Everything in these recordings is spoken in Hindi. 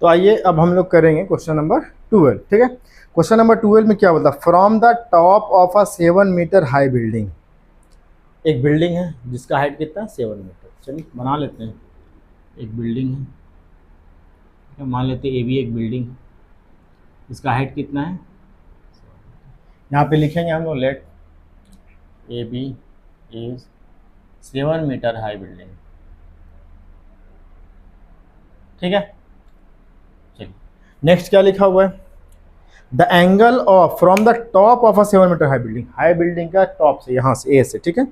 तो आइए अब हम लोग करेंगे क्वेश्चन नंबर 12। ठीक है, क्वेश्चन नंबर 12 में क्या बोलता है, from the top of a 7 metre high building. एक बिल्डिंग है जिसका हाइट कितना है, 7 मीटर। चलिए बना लेते हैं। एक बिल्डिंग है, ठीक है, मान लेते हैं ए भी एक बिल्डिंग, इसका हाइट कितना है। यहाँ पे लिखेंगे हम लोग, let A B is 7 metre high building. ठीक है, चलिए नेक्स्ट क्या लिखा हुआ है, the angle of from the top of a 7 metre high building. High building का टॉप से, यहाँ से ए से, ठीक है,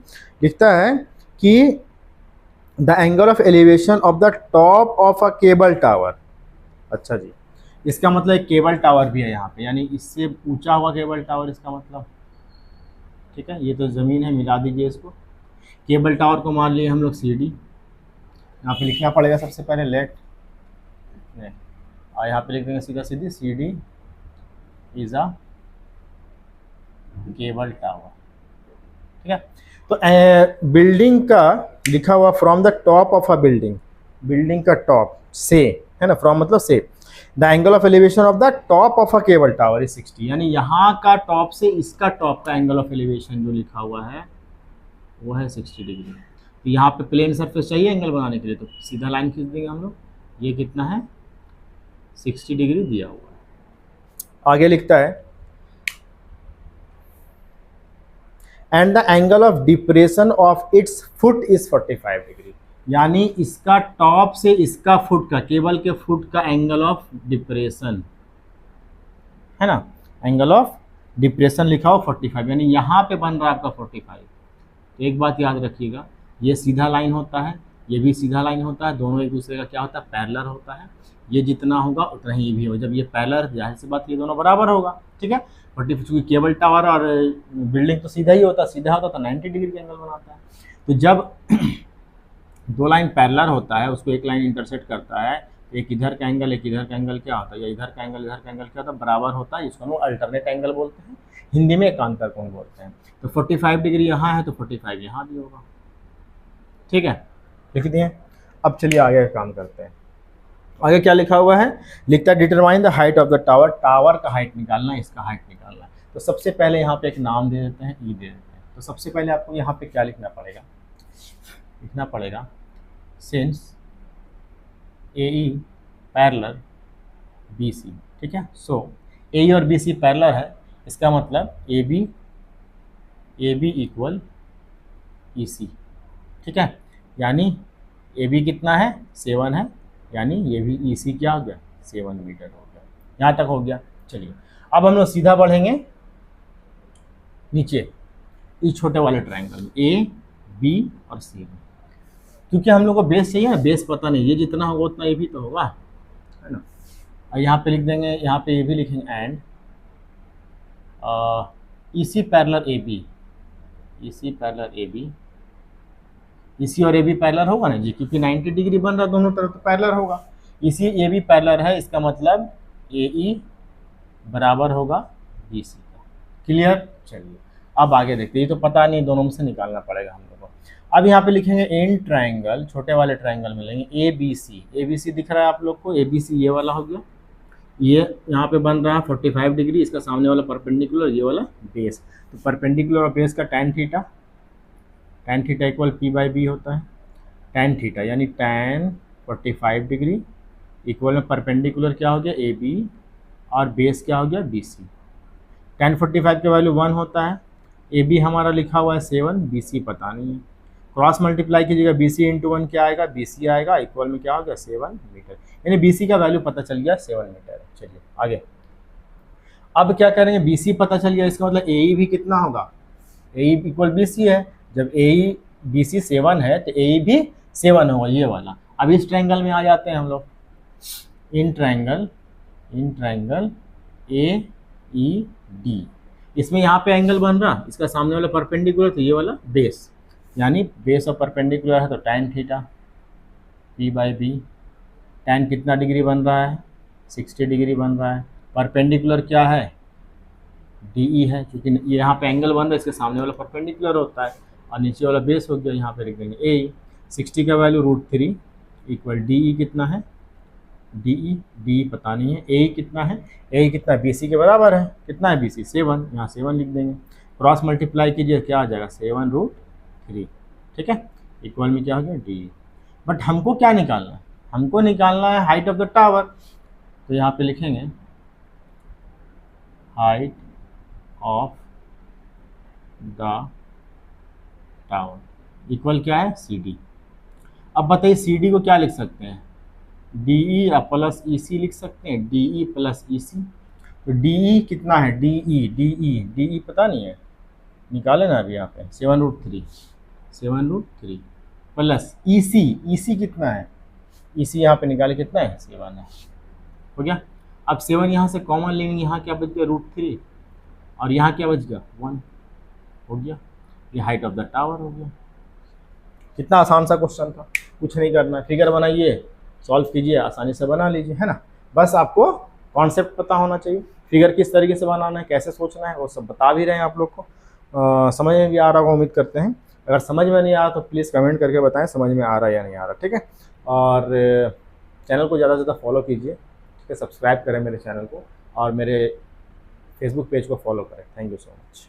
लिखता है कि the angle of elevation of the top of a cable tower. अच्छा जी, इसका मतलब एक केबल टावर भी है यहाँ पे, यानी इससे ऊंचा हुआ केबल टावर इसका मतलब। ठीक है, ये तो ज़मीन है, मिला दीजिए इसको। केबल टावर को मान लिए हम लोग सी डी। यहाँ पे लिखना पड़ेगा सबसे पहले लेट, और यहाँ पे लिख देंगे सीधा सीधी C D is a cable tower. ठीक है, तो बिल्डिंग का लिखा हुआ from the top of a building, building का टॉप से, है ना, फ्रॉम मतलब से, the angle of elevation of the top of a cable tower is 60। यानी यहाँ का टॉप से इसका टॉप का एंगल ऑफ एलिवेशन जो लिखा हुआ है वो है 60 डिग्री। तो यहाँ पे प्लेन सरफेस चाहिए एंगल बनाने के लिए, तो सीधा लाइन खींच देंगे हम लोग। ये कितना है, 60 डिग्री दिया हुआ है। आगे लिखता है and the angle of depression of its foot is 45 degree. यानी इसका टॉप से इसका फुट का, केबल के फुट का एंगल ऑफ डिप्रेशन, है ना, एंगल ऑफ डिप्रेशन लिखा हो 45, यानी यहाँ पे बन रहा है आपका 45। तो एक बात याद रखिएगा, ये सीधा लाइन होता है, ये भी सीधा लाइन होता है, दोनों एक दूसरे का क्या होता है, पैरेलल होता है। ये जितना होगा उतना ही ये भी होगा। जब ये पैरेलल, जाहिर सी बात ये दोनों बराबर होगा। ठीक है, 45, चूँकि केबल टावर और बिल्डिंग तो सीधा ही होता, सीधा होता तो 90 डिग्री का एंगल बनाता है। तो जब दो लाइन पैरेलल होता है, उसको एक लाइन इंटरसेक्ट करता है, एक इधर का एंगल एक इधर का एंगल क्या होता है, या इधर का एंगल इधर का एंगल क्या होता है, बराबर होता है। इसको हम अल्टरनेट एंगल बोलते हैं, हिंदी में एकांतर कोण बोलते हैं। तो 45 डिग्री यहाँ है तो 45 यहाँ भी होगा। ठीक है, लिख दिए। अब चलिए आगे का काम करते हैं। आगे क्या लिखा हुआ है, लिखता है determine the height of the tower. Tower का हाइट निकालना है, इसका हाइट निकालना है। तो सबसे पहले यहाँ पे एक नाम दे देते हैं, ई दे देते हैं। तो सबसे पहले आपको यहाँ पे क्या लिखना पड़ेगा, लिखना पड़ेगा सिंस ए ई पैरेलल बी सी। ठीक है, सो ए और बी सी पैरेलल है, इसका मतलब ए बी इक्वल ई सी। ठीक है, यानी ए बी कितना है, 7 है, यानी ये भी ई सी क्या हो गया, 7 मीटर हो गया। यहाँ तक हो गया। चलिए अब हम लोग सीधा बढ़ेंगे नीचे, इस छोटे वाले ट्रायंगल में ए बी और सी में, क्योंकि हम लोग को बेस चाहिए ना, बेस पता नहीं, ये जितना होगा उतना ए भी तो होगा, है ना। और यहाँ पे लिख देंगे, यहाँ पे ए भी लिखेंगे and E C parallel A B, E C parallel A B, इसी और ए बी पैरेलल होगा ना जी, क्योंकि 90 डिग्री बन रहा है दोनों तरफ, तो पैरेलल होगा। इसी ए बी पैरेलल है, इसका मतलब ए ई बराबर होगा बी सी का। क्लियर, चलिए अब आगे देखते हैं। ये तो पता नहीं, दोनों में से निकालना पड़ेगा हम लोग को। अब यहाँ पे लिखेंगे इन ट्रायंगल, छोटे वाले ट्रायंगल में लेंगे A B C. A B C दिख रहा है आप लोग को, ए बी सी ये वाला हो गया। ये यहाँ पे बन रहा है 45 डिग्री, इसका सामने वाला परपेंडिकुलर, ये वाला बेस। तो परपेंडिकुलर और बेस का tan theta, tan theta equal P by B होता है। tan थीटा यानी tan 45 डिग्री इक्वल में परपेंडिकुलर क्या हो गया, ए बी, और बेस क्या हो गया, बी सी। tan 45 के वैल्यू 1 होता है, ए बी हमारा लिखा हुआ है 7, बी सी पता नहीं है। क्रॉस मल्टीप्लाई कीजिएगा, बी सी इंटू 1 क्या आएगा, बी सी आएगा, इक्वल में क्या हो गया, 7 मीटर। यानी बी सी का वैल्यू पता चल गया 7 मीटर। चलिए आगे, अब क्या करेंगे, बी सी पता चल गया, इसका मतलब ए ई भी कितना होगा, ए ई इक्वल बी सी है। जब ए ई बी सी 7 है तो ए ई भी 7 होगा, ये वाला। अब इस ट्रायंगल में आ जाते हैं हम लोग, in triangle A E D, इसमें यहाँ पे एंगल बन रहा, इसका सामने वाला परपेंडिकुलर, तो ये वाला बेस, यानी बेस और परपेंडिकुलर है तो tan theta P by B. tan कितना डिग्री बन रहा है, 60 डिग्री बन रहा है। परपेंडिकुलर क्या है, डी ई है, क्योंकि ये यहाँ पे एंगल बन रहा है, इसके सामने वाला परपेंडिकुलर होता है, और नीचे वाला बेस हो गया। यहाँ पे लिख देंगे ए 60 का वैल्यू √3 इक्वल डी ई कितना है डी पता नहीं है, ए कितना है, ए कितना बी सी के बराबर है, कितना है बी सी 7, यहाँ 7 लिख देंगे, क्रॉस मल्टीप्लाई कीजिए क्या आ जाएगा 7√3, ठीक है, इक्वल में क्या हो गया डी। बट हमको क्या निकालना है, हमको निकालना है हाइट ऑफ द टावर, तो यहाँ पे लिखेंगे height of the tower equal क्या है सी डी। अब बताइए सी डी को क्या लिख सकते हैं, डी ई प्लस ई सी लिख सकते हैं, डी ई प्लस ई सी। तो डी ई कितना है, डी ई पता नहीं है, निकाले ना अभी यहाँ पे 7√3 प्लस ई सी कितना है, ई सी यहाँ पे निकाले कितना है 7 है, हो गया। अब 7 यहाँ से कॉमन लेंगे, यहाँ क्या बच गया √3 और यहाँ क्या बच गया 1, हो गया, ये हाइट ऑफ द टावर हो गया। कितना आसान सा क्वेश्चन था, कुछ नहीं करना है, फिगर बनाइए, सॉल्व कीजिए, आसानी से बना लीजिए, है ना। बस आपको कॉन्सेप्ट पता होना चाहिए, फिगर किस तरीके से बनाना है, कैसे सोचना है, वो सब बता भी रहे हैं आप लोग को। समझ में भी आ रहा होगा उम्मीद करते हैं। अगर समझ में नहीं आ रहा तो प्लीज़ कमेंट करके बताएं समझ में आ रहा है या नहीं आ रहा, ठीक है। और चैनल को ज़्यादा से ज़्यादा फॉलो कीजिए, ठीक है, सब्सक्राइब करें मेरे चैनल को और मेरे फेसबुक पेज को फॉलो करें। Thank you so much.